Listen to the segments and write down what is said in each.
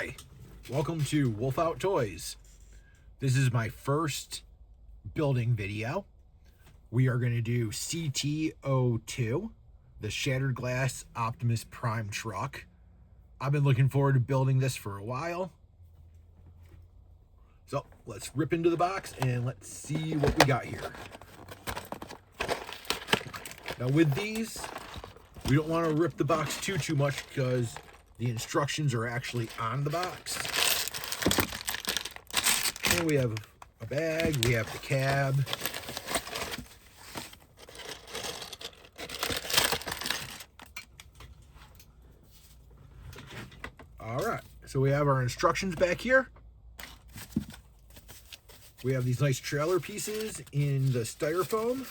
Hi, welcome to Wolf Out Toys. This is my first building video. We are going to do CT02, the Shattered Glass Optimus Prime truck. I've been looking forward to building this for a while. So let's rip into the box and let's see what we got here. Now with these, we don't want to rip the box too much because the instructions are actually on the box. And we have a bag, we have the cab. All right, so we have our instructions back here. We have these nice trailer pieces in the styrofoam.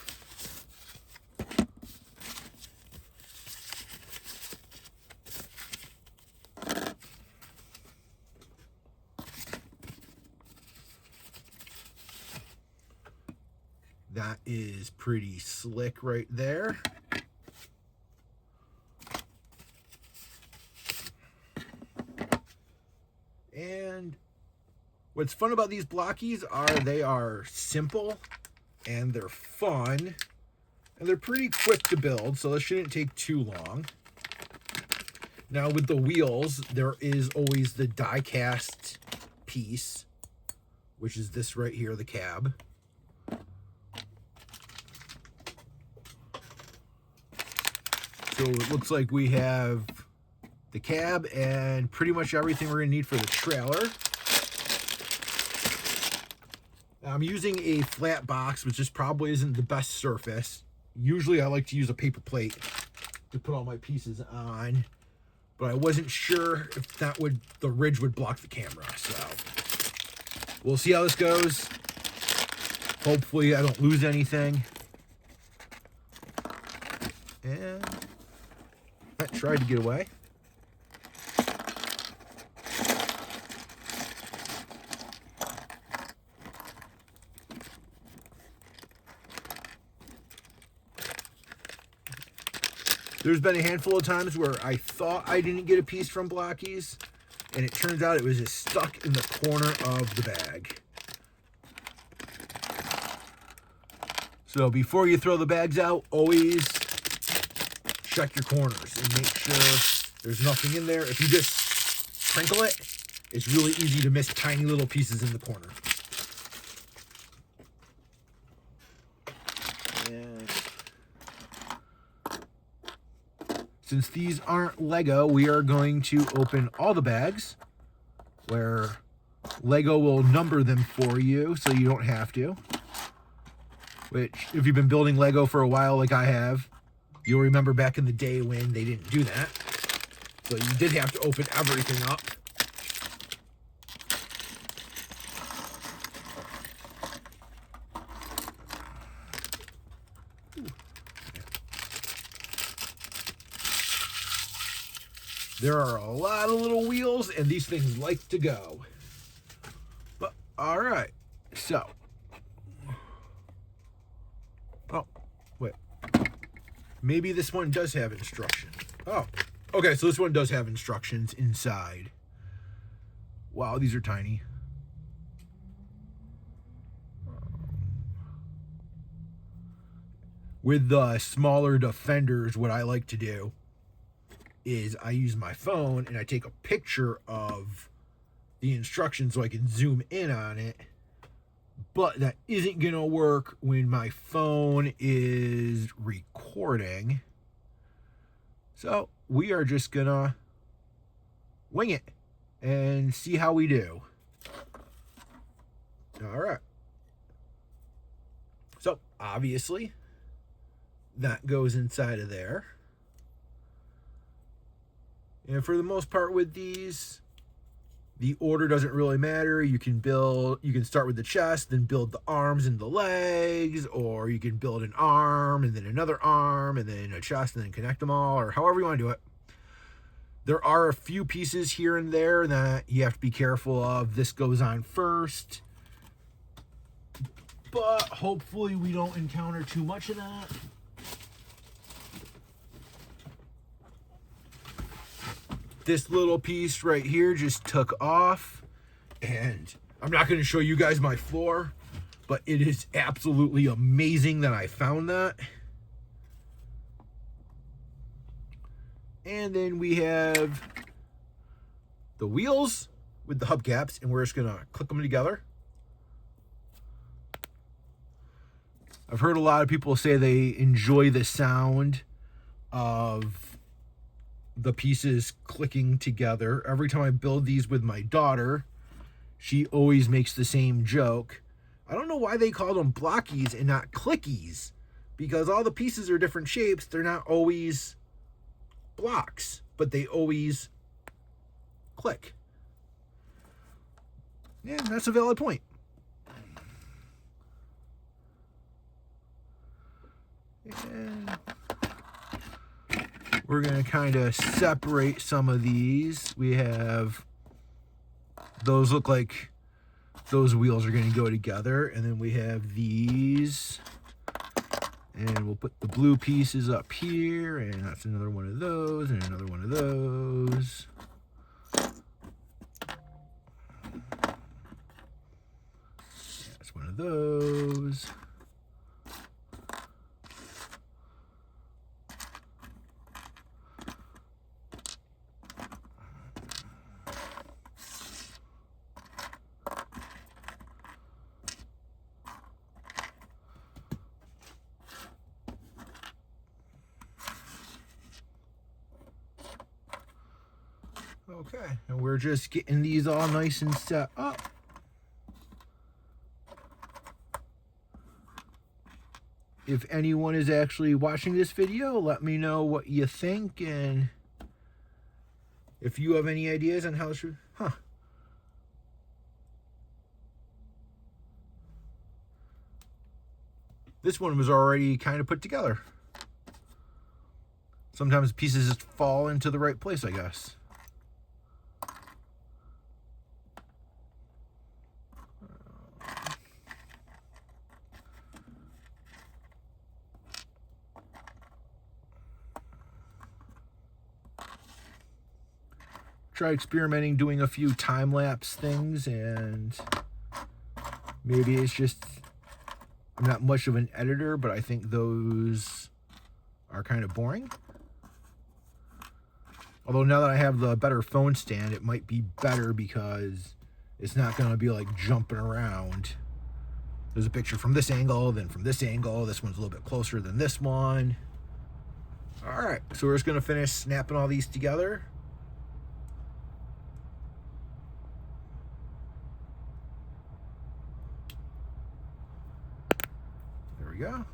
That is pretty slick right there. And what's fun about these Blokees are they are simple and they're fun and they're pretty quick to build, so this shouldn't take too long. Now with the wheels, there is always the die cast piece, which is this right here, the cab. So it looks like we have the cab and pretty much everything we're going to need for the trailer. I'm using a flat box, which just probably isn't the best surface. Usually I like to use a paper plate to put all my pieces on, but I wasn't sure if the ridge would block the camera. So we'll see how this goes. Hopefully I don't lose anything. And that tried to get away. There's been a handful of times where I thought I didn't get a piece from Blokees, and it turns out it was just stuck in the corner of the bag. So before you throw the bags out, always check your corners and make sure there's nothing in there. If you just crinkle it, it's really easy to miss tiny little pieces in the corner. And since these aren't Lego, we are going to open all the bags, where Lego will number them for you so you don't have to. Which, if you've been building Lego for a while like I have, you'll remember back in the day when they didn't do that. So you did have to open everything up. There are a lot of little wheels, and these things like to go. But, all right. So. Oh, wait. Maybe this one does have instructions. Oh, okay, so this one does have instructions inside. Wow, these are tiny. With the smaller Defenders, what I like to do is I use my phone and I take a picture of the instructions so I can zoom in on it. But that isn't going to work when my phone is recording. So we are just going to wing it and see how we do. All right. So obviously that goes inside of there. And for the most part with these, the order doesn't really matter. You can start with the chest, then build the arms and the legs, or you can build an arm and then another arm and then a chest and then connect them all, or however you want to do it. There are a few pieces here and there that you have to be careful of. This goes on first, but hopefully we don't encounter too much of that. this little piece right here just took off, and I'm not going to show you guys my floor, but it is absolutely amazing that I found that. And then we have the wheels with the hubcaps, and we're just gonna click them together. I've heard a lot of people say they enjoy the sound of the pieces clicking together. Every time I build these with my daughter, she always makes the same joke. I don't know why they call them Blokees and not clickies, because all the pieces are different shapes. They're not always blocks, but they always click. Yeah, that's a valid point. And we're going to kind of separate some of these. We have those look like those wheels are going to go together, and then we have these, and we'll put the blue pieces up here, and that's another one of those, and another one of those. That's one of those. Okay, and we're just getting these all nice and set up. If anyone is actually watching this video, let me know what you think, and if you have any ideas on how this should... This one was already kind of put together. Sometimes pieces just fall into the right place, I guess. Try experimenting doing a few time-lapse things, and maybe it's just I'm not much of an editor, but I think those are kind of boring. Although now that I have the better phone stand, it might be better because it's not going to be like jumping around. There's a picture from this angle, then from this angle. This one's a little bit closer than this one. All right, so we're just going to finish snapping all these together. There we go.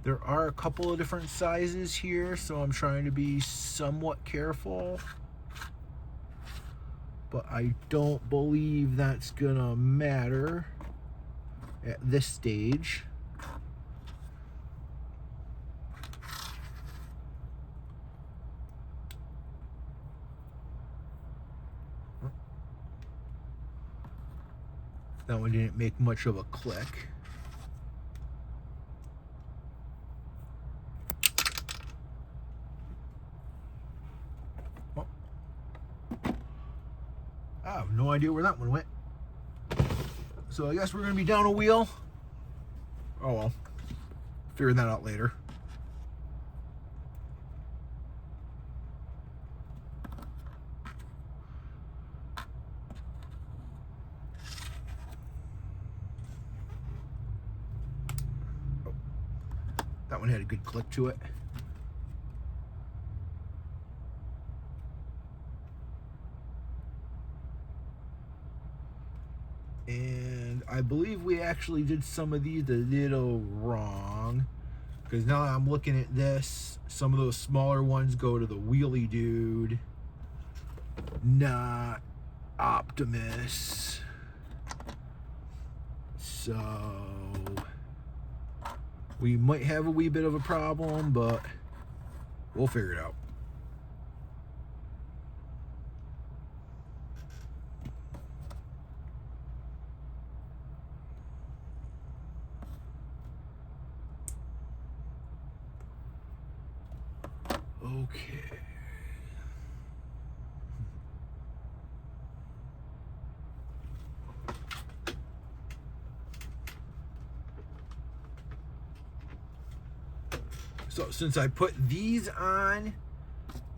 There are a couple of different sizes here, so I'm trying to be somewhat careful. But I don't believe that's gonna matter at this stage. That one didn't make much of a click. I have no idea where that one went. So I guess we're gonna be down a wheel. Oh well, figure that out later. Oh, that one had a good click to it. And I believe we actually did some of these a little wrong, because now I'm looking at this, some of those smaller ones go to the wheelie dude, not Optimus. So we might have a wee bit of a problem, but we'll figure it out. Okay. So since I put these on,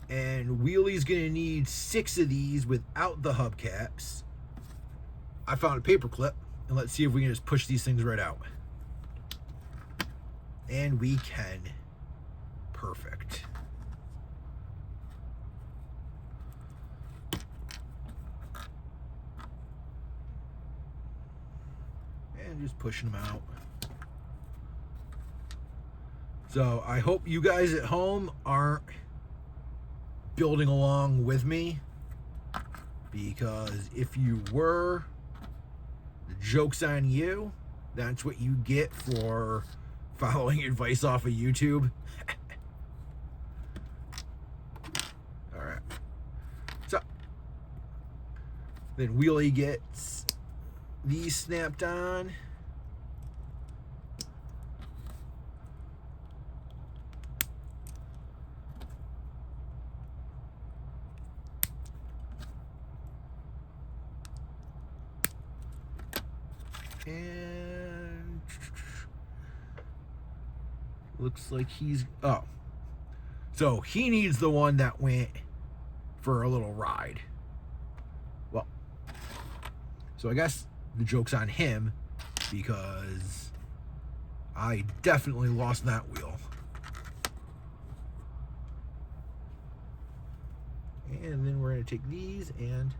and Wheelie's gonna need 6 of these without the hubcaps, I found a paper clip, and let's see if we can just push these things right out. And we can. Perfect. And just pushing them out. So I hope you guys at home aren't building along with me, because if you were, the joke's on you. That's what you get for following advice off of YouTube. All right. So then Wheelie gets these snapped on. And looks like he's, oh, so he needs the one that went for a little ride. Well, so I guess the joke's on him, because I definitely lost that wheel. And then we're going to take these and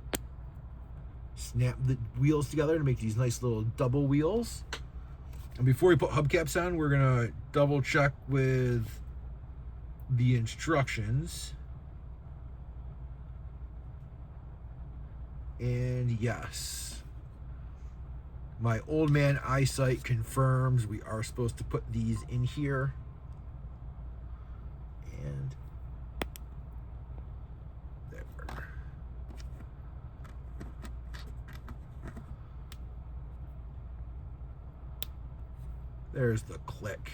snap the wheels together to make these nice little double wheels. And before we put hubcaps on, we're gonna double check with the instructions. And yes, my old man eyesight confirms we are supposed to put these in here. And there. There's the click.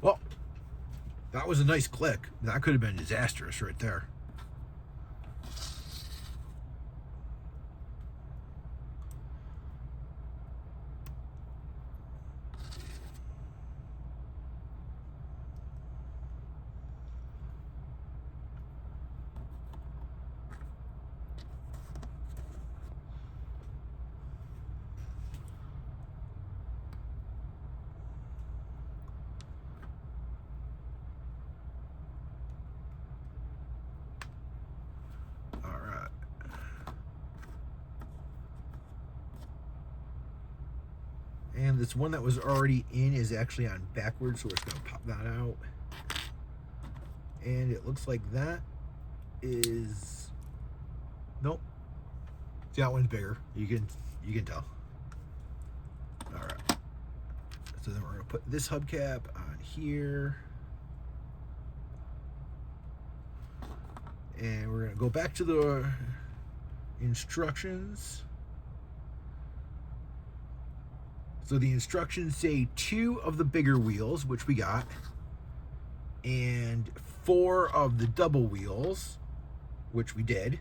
Well, that was a nice click. That could have been disastrous right there. And this one that was already in is actually on backwards, so we're just going to pop that out. And it looks like that is, nope. See, that one's bigger. You can tell. All right. So then we're going to put this hubcap on here. And we're going to go back to the instructions. So the instructions say 2 of the bigger wheels, which we got, and 4 of the double wheels, which we did.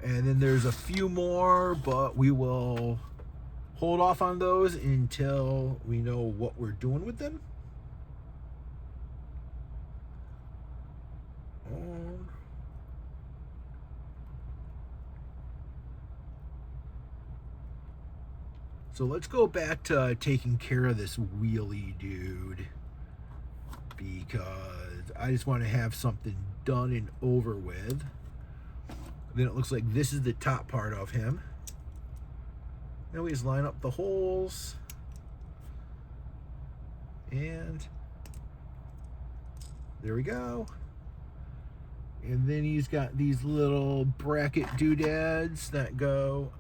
And then there's a few more, but we will hold off on those until we know what we're doing with them. So let's go back to taking care of this wheelie dude, because I just want to have something done and over with. Then it looks like this is the top part of him. Then we just line up the holes. And there we go. And then he's got these little bracket doodads that go,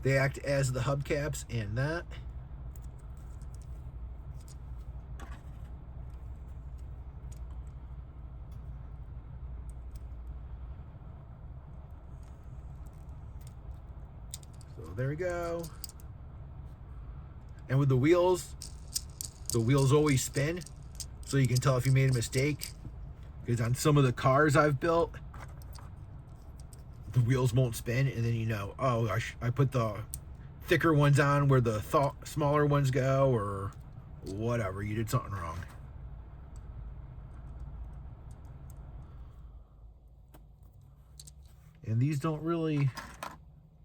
they act as the hubcaps and that. So there we go. And with the wheels always spin, so you can tell if you made a mistake. Because on some of the cars I've built, the wheels won't spin, and then you know, oh, I put the thicker ones on where the smaller ones go, or whatever, you did something wrong. And these don't really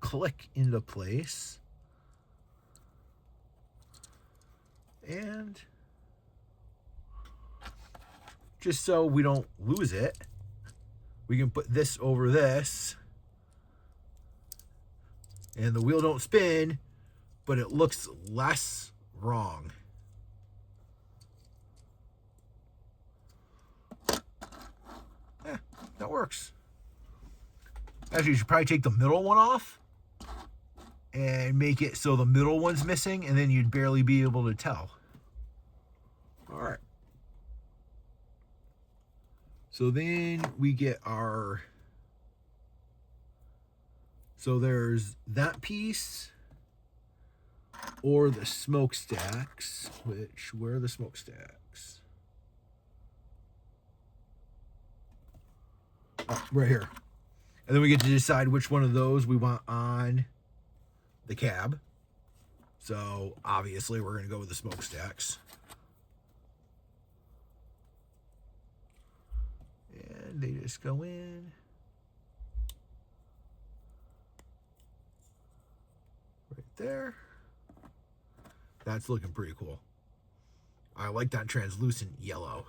click into place. And just so we don't lose it, we can put this over this, and the wheel don't spin, but it looks less wrong. Yeah, that works. Actually, you should probably take the middle one off and make it so the middle one's missing, and then you'd barely be able to tell. All right. So then we get our, so there's that piece or the smokestacks, where are the smokestacks? Oh, right here. And then we get to decide which one of those we want on the cab. So obviously we're gonna go with the smokestacks. And they just go in. Right there. That's looking pretty cool. I like that translucent yellow.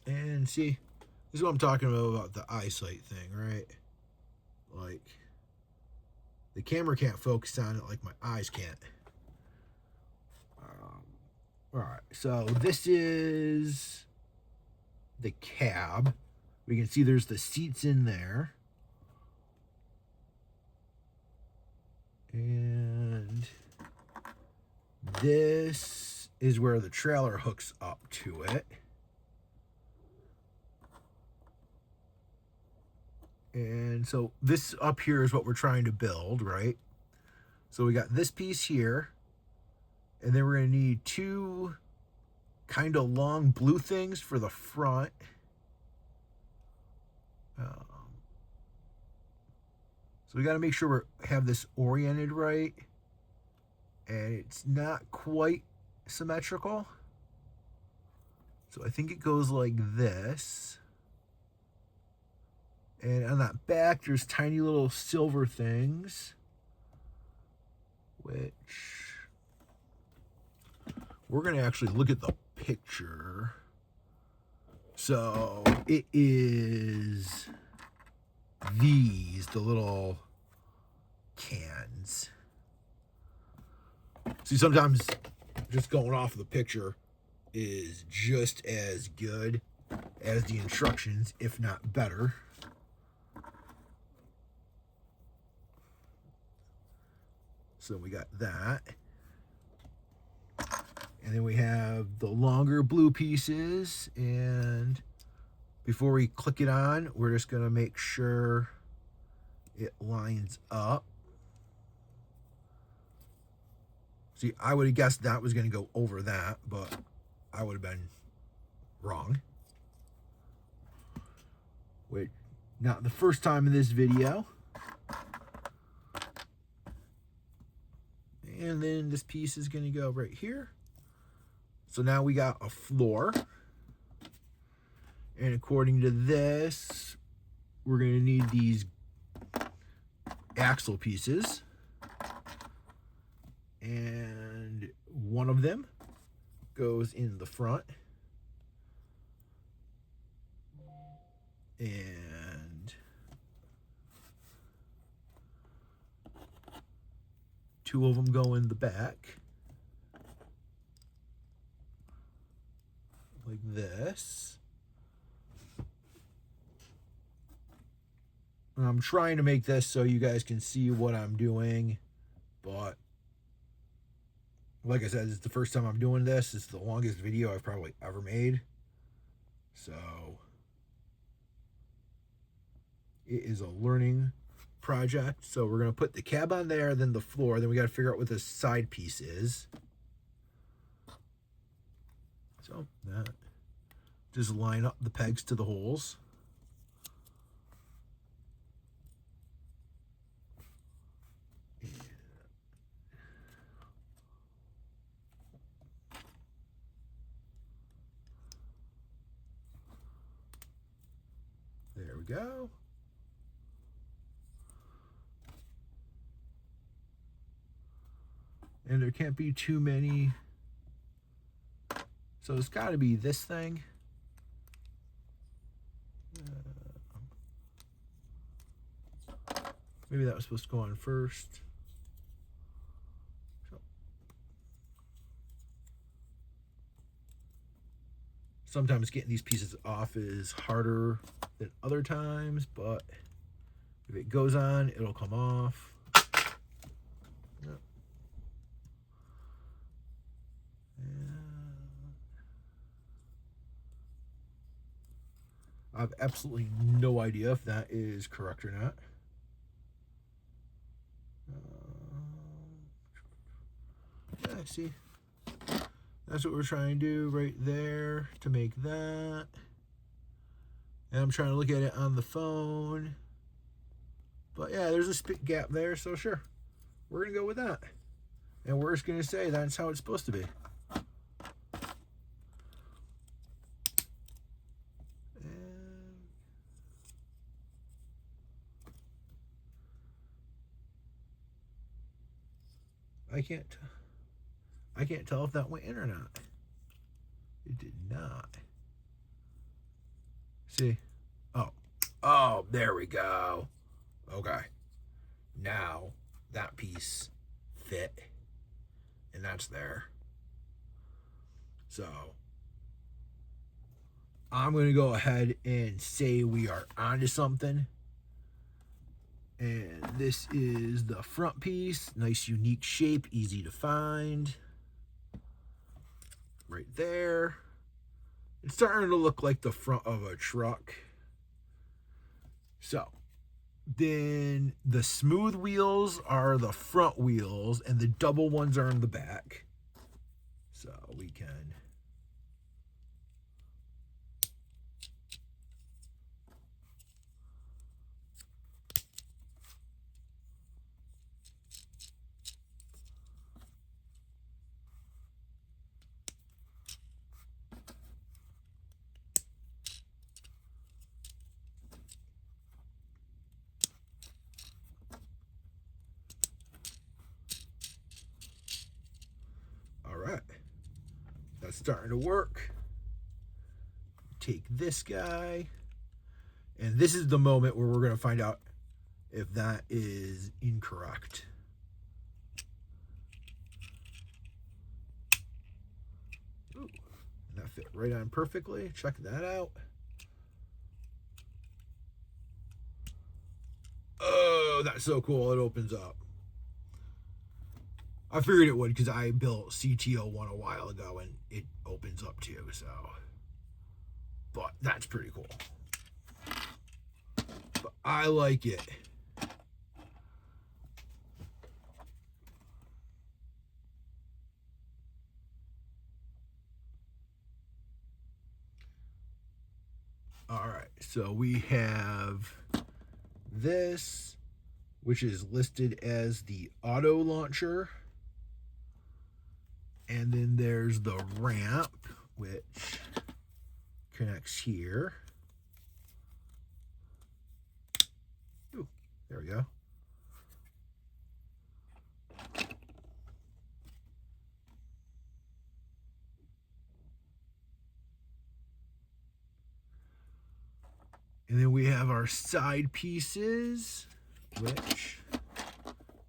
And see, this is what I'm talking about the eyesight thing, right? Like, the camera can't focus on it like my eyes can't. All right, so this is the cab. We can see there's the seats in there. And this is where the trailer hooks up to it. And so this up here is what we're trying to build, right? So we got this piece here, and then we're going to need two kind of long blue things for the front. So we got to make sure we have this oriented right, and it's not quite symmetrical. So I think it goes like this. And on that back, there's tiny little silver things, which we're going to actually look at the picture. So it is these, the little cans. See, sometimes just going off of the picture is just as good as the instructions, if not better. So we got that. And then we have the longer blue pieces. And before we click it on, we're just going to make sure it lines up. See, I would have guessed that was going to go over that, but I would have been wrong. Wait, not the first time in this video. And then this piece is going to go right here. So now we got a floor. And according to this, we're going to need these axle pieces. and one of them goes in the front, and two of them go in the back, like this. And I'm trying to make this so you guys can see what I'm doing, but like I said, it's the first time I'm doing this. It's the longest video I've probably ever made. So it is a learning project. So we're going to put the cab on there, then the floor. Then we got to figure out what this side piece is. So that, just line up the pegs to the holes. There we go. And there can't be too many. So it's got to be this thing. Maybe that was supposed to go on first. So. Sometimes getting these pieces off is harder than other times, but if it goes on, it'll come off. Yep. I have absolutely no idea if that is correct or not. Yeah, see, that's what we're trying to do right there to make that. And I'm trying to look at it on the phone. But yeah, there's a spit gap there, so sure. We're going to go with that. And we're just going to say that's how it's supposed to be. And I can't tell if that went in or not. It did not. See? Oh, there we go. Okay. Now that piece fit, and that's there. So I'm going to go ahead and say we are onto something. And this is the front piece. Nice, unique shape, easy to find. Right there. It's starting to look like the front of a truck. So then the smooth wheels are the front wheels, and the double ones are in the back. So we can that's starting to work. Take this guy, and this is the moment where we're going to find out if that is incorrect. Ooh, and that fit right on perfectly. Check that out. Oh, that's so cool. It opens up. I figured it would because I built CT01 a while ago and it opens up too, so. But that's pretty cool. But I like it. All right, so we have this, which is listed as the auto launcher. And then there's the ramp, which connects here. Ooh, there we go. And then we have our side pieces, which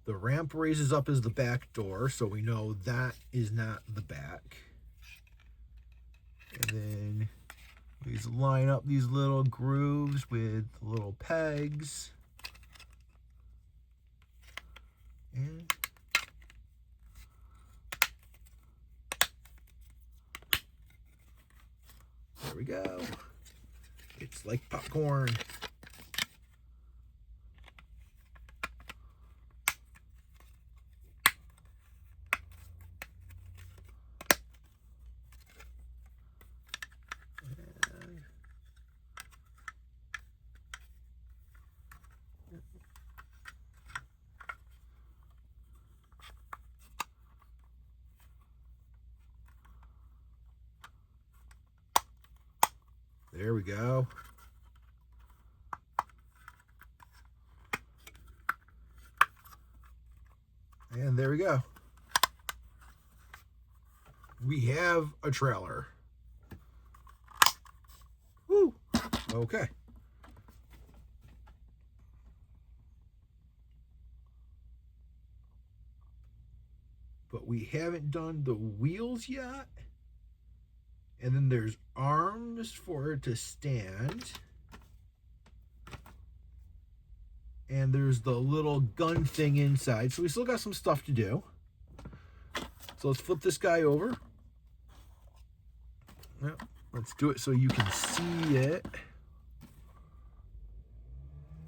the ramp raises up as the back door, so we know that is not the back. And then we just line up these little grooves with little pegs. And there we go. It's like popcorn. There we go. And there we go. We have a trailer. Woo! Okay. But we haven't done the wheels yet. And then there's arms for it to stand. And there's the little gun thing inside. So we still got some stuff to do. So let's flip this guy over. Yep, let's do it so you can see it.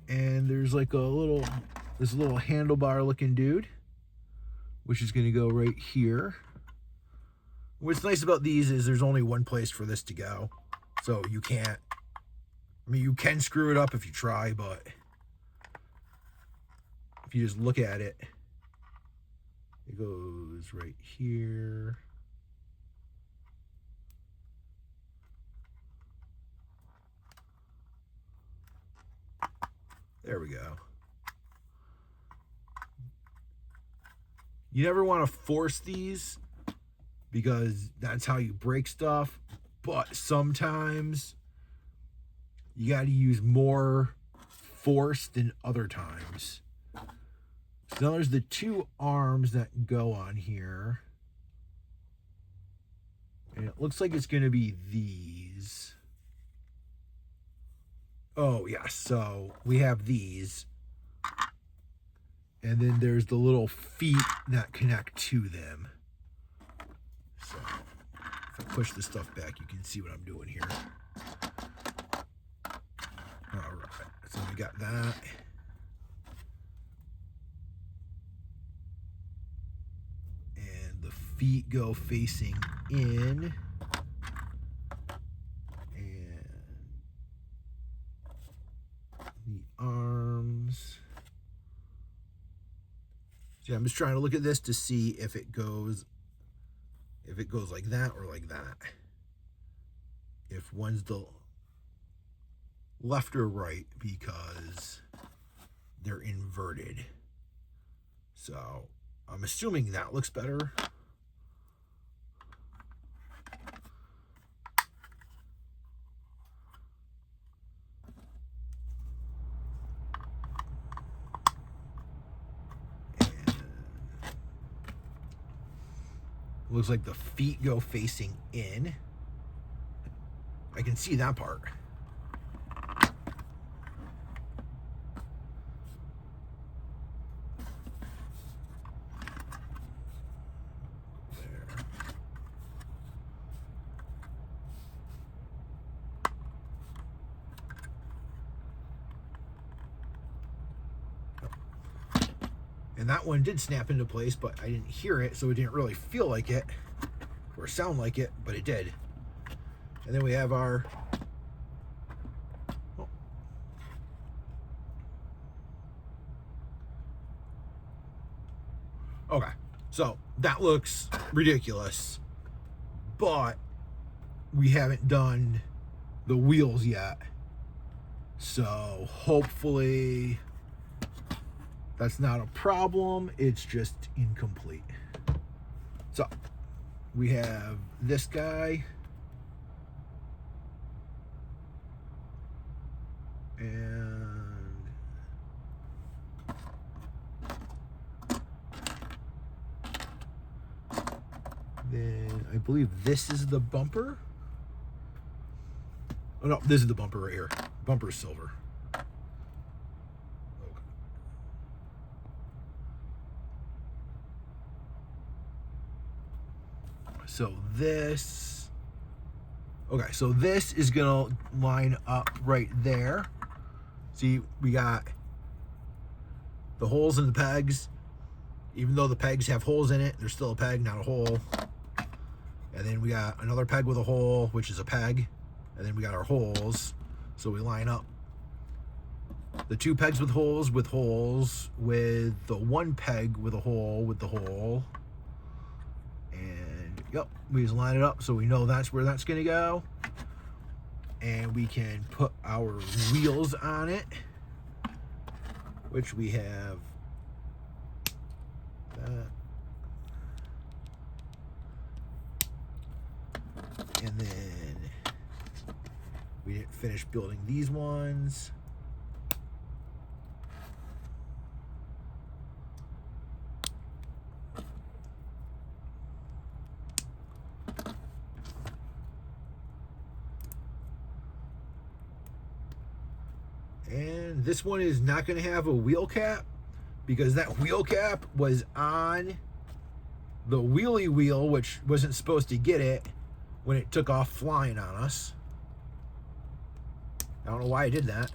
And there's like this little handlebar looking dude, which is going to go right here. What's nice about these is there's only one place for this to go. So you can't, I mean, you can screw it up if you try, but if you just look at it, it goes right here. There we go. You never want to force these because that's how you break stuff. But sometimes you got to use more force than other times. So now there's the two arms that go on here. And it looks like it's going to be these. Oh, yeah. So we have these. And then there's the little feet that connect to them. So if I push this stuff back, you can see what I'm doing here. All right. So we got that. And the feet go facing in. And the arms. See, I'm just trying to look at this to see if it goes like that or like that. If one's the left or right, because they're inverted. So I'm assuming that looks better. Looks like the feet go facing in. I can see that part. There. And that one did snap into place, but I didn't hear it, so it didn't really feel like it or sound like it, but it did. And then we have our okay, so that looks ridiculous, but we haven't done the wheels yet, so hopefully that's not a problem. It's just incomplete. So we have this guy. I believe this is the bumper. Oh no, this is the bumper right here. Bumper is silver. So this, okay, so this is gonna line up right there. See, we got the holes in the pegs. Even though the pegs have holes in it, there's still a peg, not a hole. And then we got another peg with a hole, which is a peg. And then we got our holes. So we line up the 2 pegs with holes, with the 1 peg with a hole, with the hole. And yep, we just line it up so we know that's where that's gonna go. And we can put our wheels on it, which we have that. And then we didn't finish building these ones. And this one is not going to have a wheel cap because that wheel cap was on the wheelie wheel, which wasn't supposed to get it when it took off flying on us. I don't know why I did that,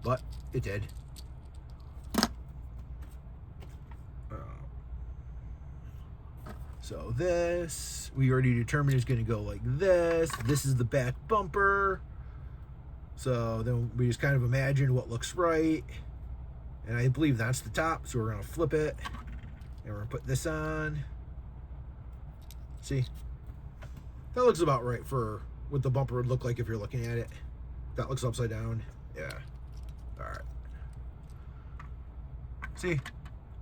but it did. So this, we already determined is going to go like this. This is the back bumper. So then we just kind of imagine what looks right. And I believe that's the top. So we're going to flip it. And we're going to put this on. See? That looks about right for what the bumper would look like if you're looking at it. That looks upside down. Yeah. All right. See?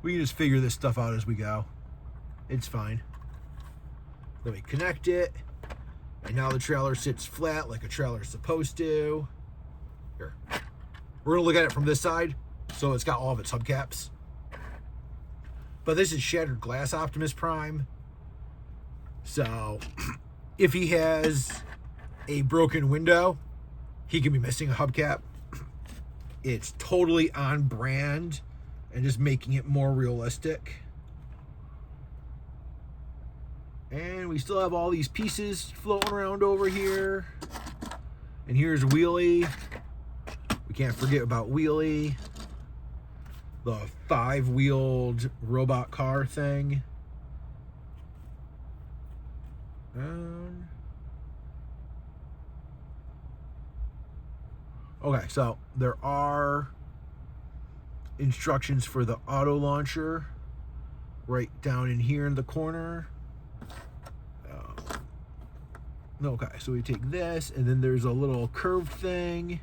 We can just figure this stuff out as we go. It's fine. Then we connect it. And now the trailer sits flat like a trailer is supposed to. Here. We're going to look at it from this side. So it's got all of its hubcaps. But this is Shattered Glass Optimus Prime. So if he has a broken window, he can be missing a hubcap. It's totally on brand and just making it more realistic. And we still have all these pieces floating around over here. And here's Wheelie. We can't forget about Wheelie. The 5-wheeled robot car thing. Okay, so there are instructions for the auto launcher right down in here in the corner. Okay, so we take this, and then there's a little curved thing.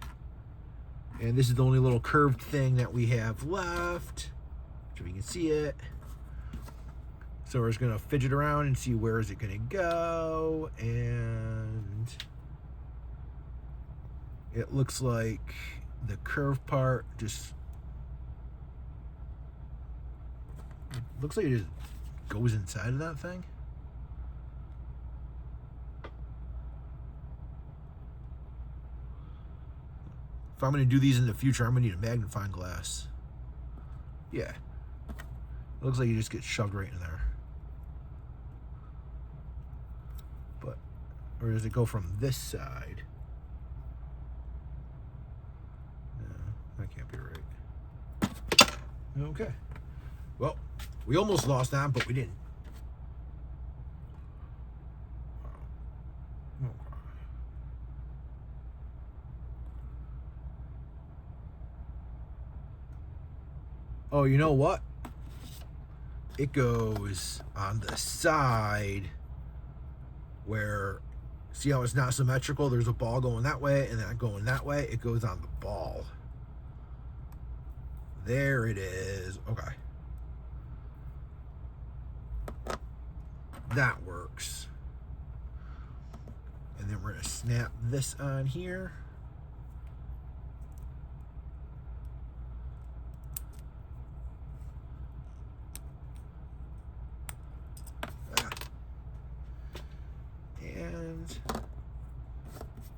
And this is the only little curved thing that we have left. So we can see it. So we're just going to fidget around and see where is it going to go. And it looks like the curved part just... looks like it just goes inside of that thing. If I'm going to do these in the future, I'm going to need a magnifying glass. Yeah. It looks like it just gets shoved right in there. But, or does it go from this side? No, that can't be right. Okay. Well, we almost lost that, but we didn't. Oh, you know what? It goes on the side where, see how it's not symmetrical? There's a ball going that way and that going that way. It goes on the ball. There it is. Okay. That works. And then we're going to snap this on here.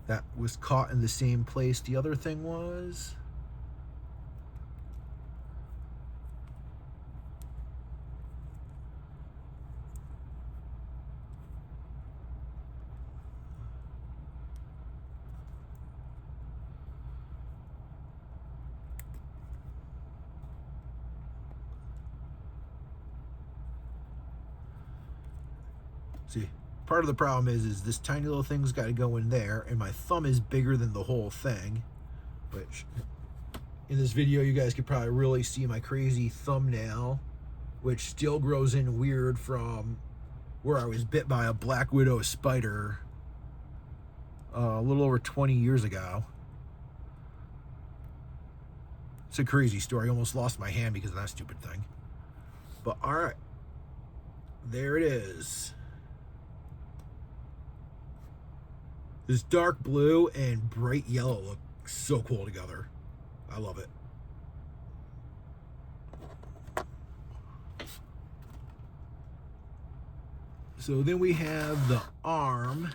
that was caught in the same place the other thing was. See, part of the problem is this tiny little thing's got to go in there, and my thumb is bigger than the whole thing, which in this video you guys could probably really see my crazy thumbnail, which still grows in weird from where I was bit by a black widow spider a little over 20 years ago. It's a crazy story. I almost lost my hand because of that stupid thing. But all right, there it is. This dark blue and bright yellow look so cool together. I love it. So then we have the arm.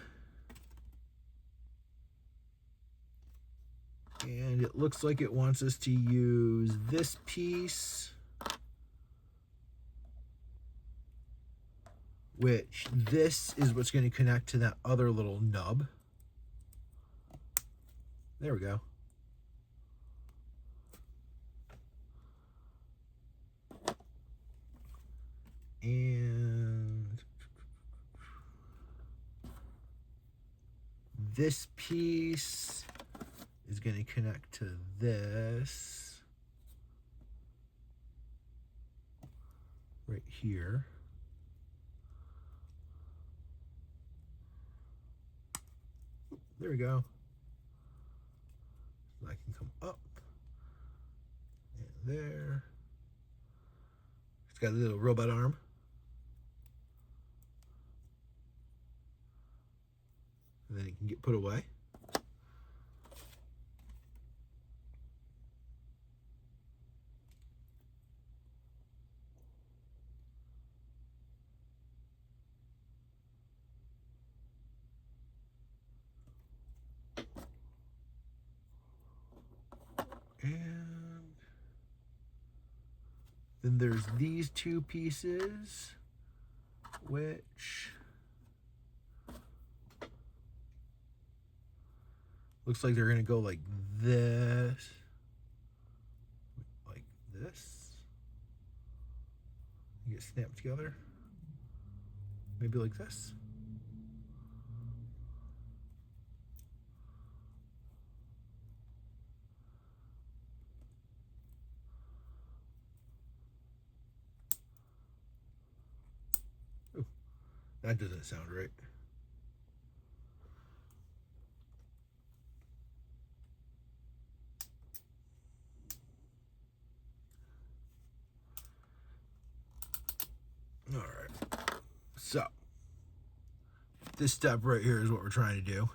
And it looks like it wants us to use this piece, which this is what's going to connect to that other little nub. There we go. And this piece is going to connect to this right here. There we go. I can come up and there. It's got a little robot arm. And then it can get put away. And then there's these two pieces, which looks like they're going to go like this, like this. You get snapped together, maybe like this. That doesn't sound right. All right. So this step right here is what we're trying to do.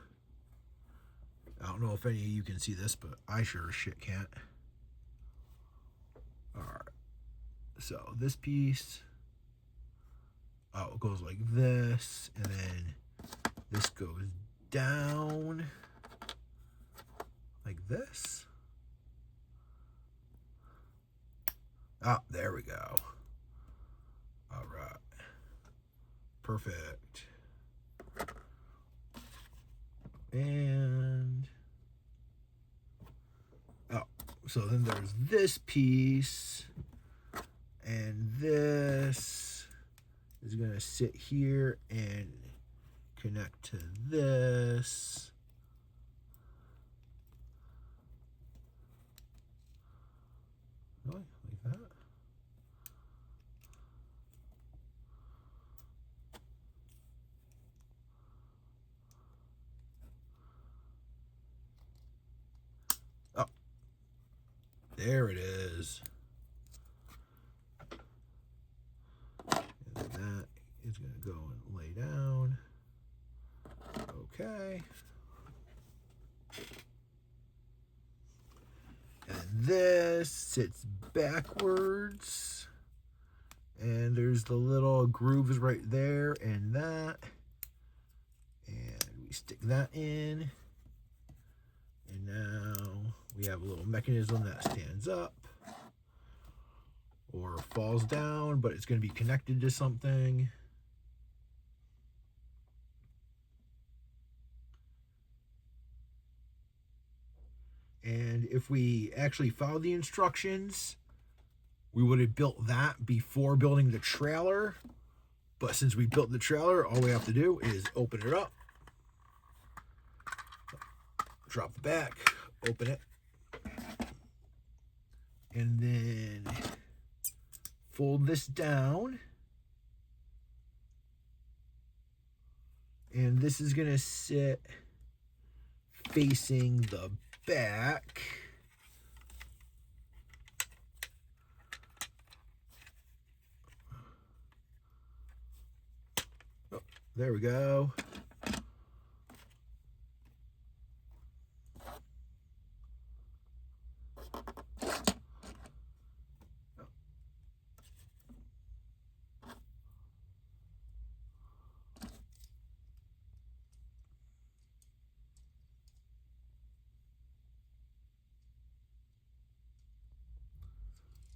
I don't know if any of you can see this, but I sure as shit can't. All right. So this piece, oh, it goes like this, and then this goes down like this. Oh, there we go. All right. Perfect. And oh, so then there's this piece, and this is gonna sit here and connect to this. Really? Like that? Oh, there it is. And that is going to go and lay down. Okay. And this sits backwards. And there's the little grooves right there and that. And we stick that in. And now we have a little mechanism that stands up or falls down, but it's going to be connected to something. And if we actually followed the instructions, we would have built that before building the trailer. But since we built the trailer, all we have to do is open it up, drop the back, open it, and then fold this down. And this is going to sit facing the back. Oh, there we go.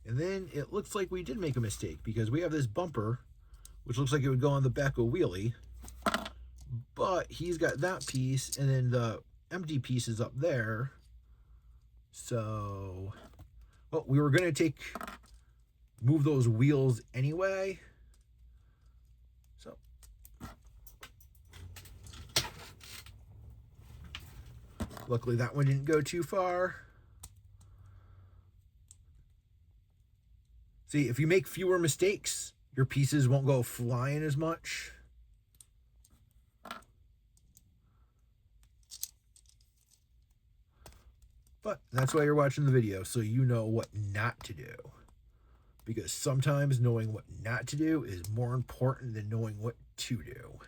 And then it looks like we did make a mistake because we have this bumper, which looks like it would go on the back of wheelie. But he's got that piece, and then the empty piece is up there. So, well, we were going to move those wheels anyway. So, luckily that one didn't go too far. See, if you make fewer mistakes, your pieces won't go flying as much. But that's why you're watching the video, so you know what not to do. Because sometimes knowing what not to do is more important than knowing what to do.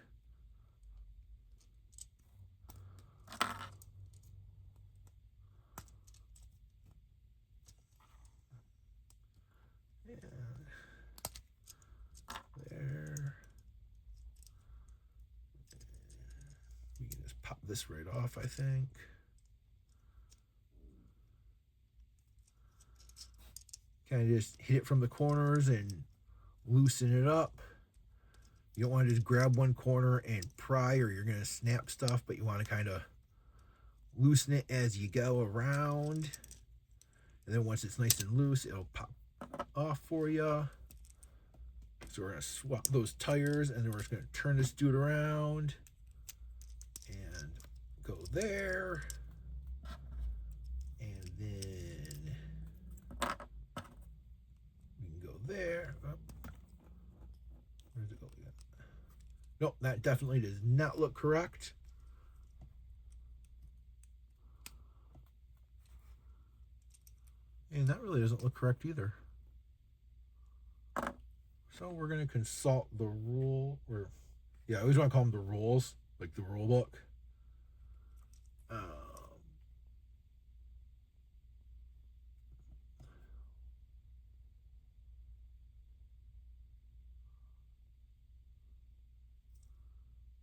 This right off, I think. Kind of just hit it from the corners and loosen it up. You don't want to just grab one corner and pry or you're going to snap stuff, but you want to kind of loosen it as you go around. And then once it's nice and loose, it'll pop off for you. So we're going to swap those tires, and then we're just going to turn this dude around and go there, and then we can go there. Oh. Where does it go? Nope, that definitely does not look correct. And that really doesn't look correct either. So we're going to consult the rule, or yeah, I always want to call them the rules, like the rule book.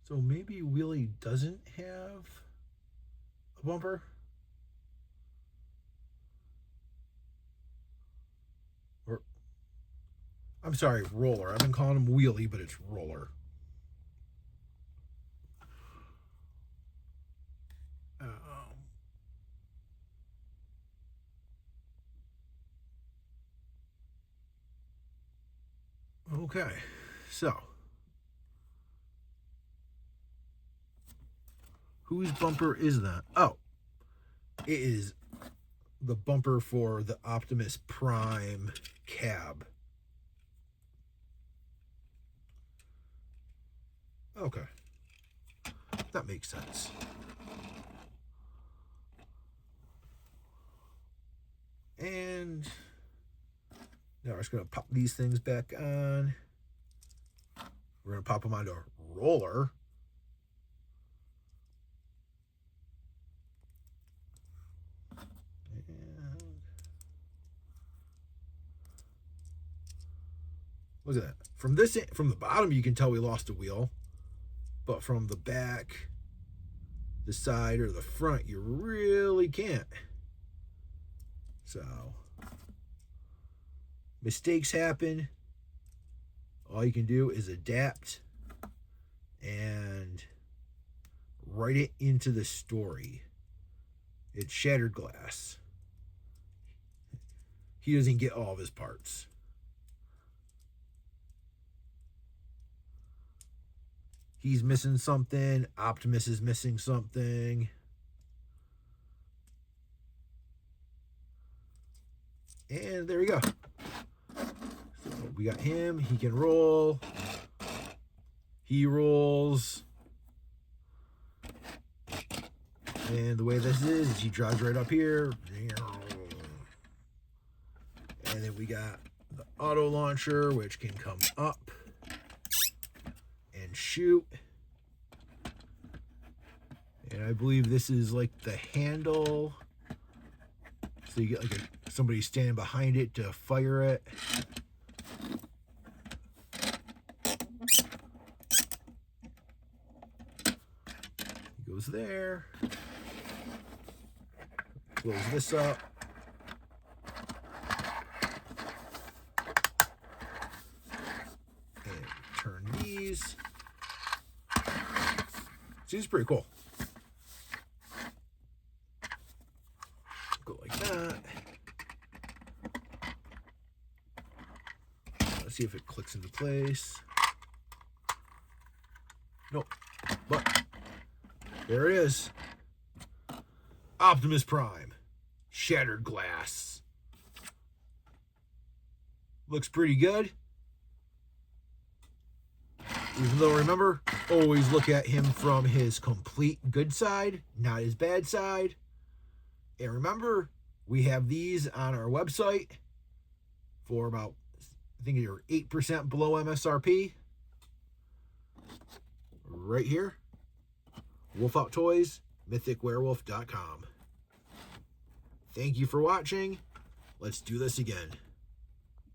So maybe wheelie doesn't have a bumper. Or, I'm sorry, roller. I've been calling him wheelie, but it's roller. Okay, so whose bumper is that? Oh, it is the bumper for the Optimus Prime cab. Okay, that makes sense. And now we're just going to pop these things back on. We're going to pop them onto a roller. And look at that. From the bottom, you can tell we lost a wheel. But from the back, the side or the front, you really can't. So, mistakes happen. All you can do is adapt and write it into the story. It's shattered glass. He doesn't get all of his parts. He's missing something. Optimus is missing something. And there we go. So we got him. He can roll. He rolls. And the way this is he drives right up here. And then we got the auto launcher, which can come up and shoot. And I believe this is like the handle. So you get like somebody standing behind it to fire it. He goes there. Close this up. And turn these. Seems pretty cool. Go like that. Let's see if it clicks into place. Nope. But there it is. Optimus Prime. Shattered glass. Looks pretty good. Even though, remember, always look at him from his complete good side, not his bad side. And remember, we have these on our website for about, I think you're 8% below MSRP. Right here. Wolf Out Toys, mythicwerewolf.com. Thank you for watching. Let's do this again.